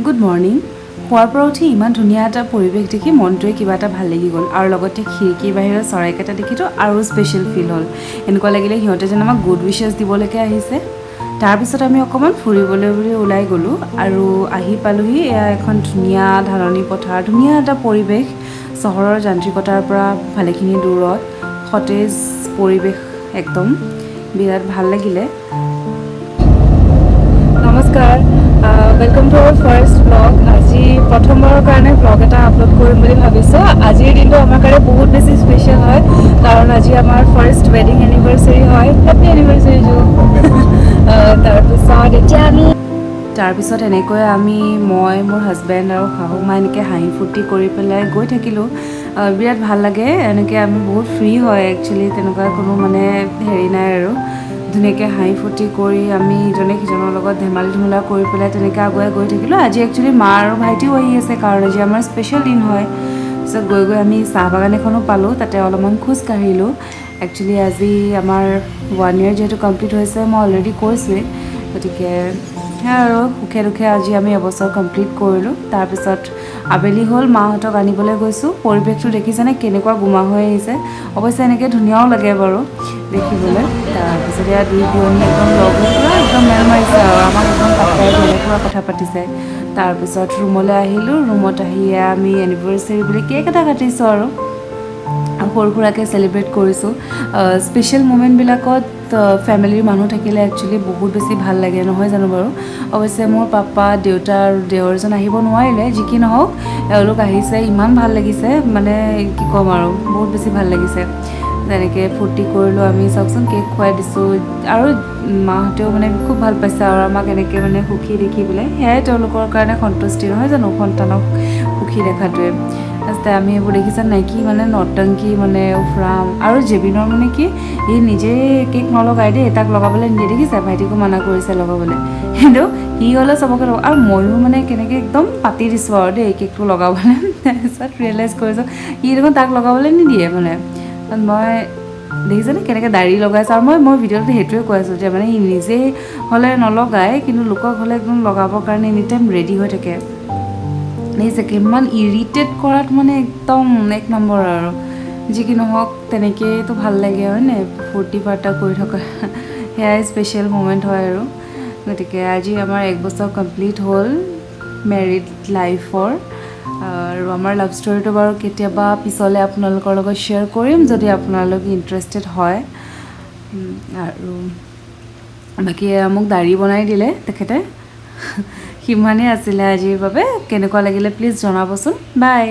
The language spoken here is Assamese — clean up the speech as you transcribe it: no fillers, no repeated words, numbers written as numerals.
Good morning. শুৱাৰ পৰা উঠি ইমান ধুনীয়া এটা পৰিৱেশ দেখি মনটোৱে কিবা এটা ভাল লাগি গ'ল আৰু লগতে খিৰিকীৰ বাহিৰৰ চৰাইকেইটা দেখিতো আৰু স্পেচিয়েল ফিল হ'ল। এনেকুৱা লাগিলে সিহঁতে যেন আমাক গুড উইচেছ দিবলৈকে আহিছে। তাৰপিছত আমি অকণমান ফুৰিবলৈ বুলি ওলাই গ'লোঁ আৰু আহি পালোহি এয়া এখন ধুনীয়া ধাননি পথাৰ, ধুনীয়া এটা পৰিৱেশ, চহৰৰ যান্ত্ৰিকতাৰ পৰা ভালেখিনি দূৰত, সতেজ পৰিৱেশ একদম, বিৰাট ভাল লাগিলে। নমস্কাৰ, welcome to our first blog. আজি প্ৰথমবাৰৰ কাৰণে ব্লগ এটা আপলোড কৰিম বুলি ভাবিছোঁ। আজিৰ দিনটো আমাৰ কাৰণে বহুত বেছি স্পেচিয়েল হয়, কাৰণ আজি আমাৰ ফাৰ্ষ্ট ৱেডিং এনিভাৰ্চেৰী হয়। হেপী এনিভাৰ্চেৰী জো। তাৰপিছত এনেকৈ মই মোৰ হাজবেণ্ড আৰু শাহু মা এনেকৈ হাঁহি ফূৰ্তি কৰি পেলাই গৈ থাকিলোঁ। বিৰাট ভাল লাগে, এনেকৈ আমি বহুত ফ্ৰী হয় একচুৱেলি, তেনেকুৱা কোনো মানে হেৰি নাই আৰু। ধুনীয়াকৈ হাঁহি ফূৰ্তি কৰি আমি ইজনে সিজনৰ লগত ধেমালি ধুমলা কৰি পেলাই তেনেকৈ আগুৱাই গৈ থাকিলোঁ। আজি একচুৱেলি মা আৰু ভাইটিও আহি আছে, কাৰণ আজি আমাৰ স্পেচিয়েল দিন হয়। তাৰপিছত গৈ আমি চাহ বাগান এখনো পালোঁ, তাতে অলপমান খোজ কাঢ়িলোঁ। একচুৱেলি আজি আমাৰ 1 year যিহেতু কমপ্লিট হৈছে, মই অলৰেডি কৈছোঁৱেই, গতিকে সেয়া আৰু সুখে দুখে আজি আমি এবছৰ কমপ্লিট কৰিলোঁ। তাৰপিছত আবেলি হ'ল, মাহঁতক আনিবলৈ গৈছোঁ। পৰিৱেশটো দেখিছেনে কেনেকুৱা গোমা হৈ আহিছে। অৱশ্যে এনেকৈ ধুনীয়াও লাগে বাৰু দেখিবলৈ। তাৰপিছত এয়া দুই ভনী একদম লগ হৈ পুৰা একদম মেল মাৰিছে আৰু আমাক একদম পাত্তাই দিয়া নাই, পুৰা কথা পাতিছে। তাৰপিছত ৰুমলৈ আহিলোঁ। ৰুমত আহি আমি এনিভাৰ্চেৰী বুলি কেক এটা কাটিছোঁ আৰু সৰু সুৰাকৈ চেলিব্ৰেট কৰিছোঁ। স্পেচিয়েল মুমেণ্টবিলাকত ফেমিলিৰ মানুহ থাকিলে একচুৱেলি বহুত বেছি ভাল লাগে, নহয় জানো বাৰু? অৱশ্যে মোৰ পাপা, দেউতা আৰু দেৱৰজন আহিব নোৱাৰিলে। যি কি নহওক এওঁলোক আহিছে, ইমান ভাল লাগিছে, মানে কি ক'ম আৰু, বহুত বেছি ভাল লাগিছে। তেনেকৈ ফূৰ্তি কৰিলোঁ আমি, চাওকচোন কেক খুৱাই দিছোঁ আৰু মাহঁতেও মানে খুব ভাল পাইছে আৰু আমাক এনেকৈ মানে সুখী দেখি পেলাই। সেয়াই তেওঁলোকৰ কাৰণে সন্তুষ্টি, নহয় জানো, সন্তানক সুখী দেখাটোৱে। তাৰপিছতে আমি এইবোৰ দেখিছে নাই, কি মানে নৰ্তংকি, মানে উফৰাম। আৰু জেবিনৰ মানে কি, সি নিজে কেক নলগাই দেই, তাক লগাবলৈ নিদিয়ে, দেখিছে, ভাইটিকো মানা কৰিছে লগাবলৈ, কিন্তু সি হ'লে চবকে লগাব। আৰু ময়ো মানে কেনেকৈ একদম পাতি দিছোঁ আৰু দেই কেকটো লগাবলৈ। তাৰপিছত ৰিয়েলাইজ কৰিছোঁ সি দেখোন তাক লগাবলৈ নিদিয়ে মানে। মই দেখিছেনে কেনেকৈ দাড়ি লগাইছোঁ, আৰু মই ভিডিঅ'টো সেইটোৱে কৈ আছোঁ যে মানে সি নিজে হ'লে নলগায়, কিন্তু লোকক হ'লে একদম লগাবৰ কাৰণে এনি টাইম ৰেডি হৈ থাকে। দেখিছে কিমান ইৰিটেট কৰাত মানে একদম 1 নম্বৰ আৰু। যি কি নহওক তেনেকৈতো ভাল লাগে, হয়নে, ফূৰ্তি ফাৰ্তা কৰি থকা, সেয়াই স্পেচিয়েল মুমেণ্ট হয় আৰু। গতিকে আজি আমাৰ 1 বছৰ কমপ্লিট হ'ল মেৰিড লাইফৰ। আৰু আমাৰ লাভ ষ্টৰিটো বাৰু কেতিয়াবা পিছলৈ আপোনালোকৰ লগত শ্বেয়াৰ কৰিম, যদি আপোনালোক ইণ্টাৰেষ্টেড হয়। আৰু বাকী মোক দাড়ি বনাই দিলে তেখেতে। সিমানেই আছিলে আজিৰ বাবে। কেনেকুৱা লাগিলে প্লিজ জনাবচোন। বাই।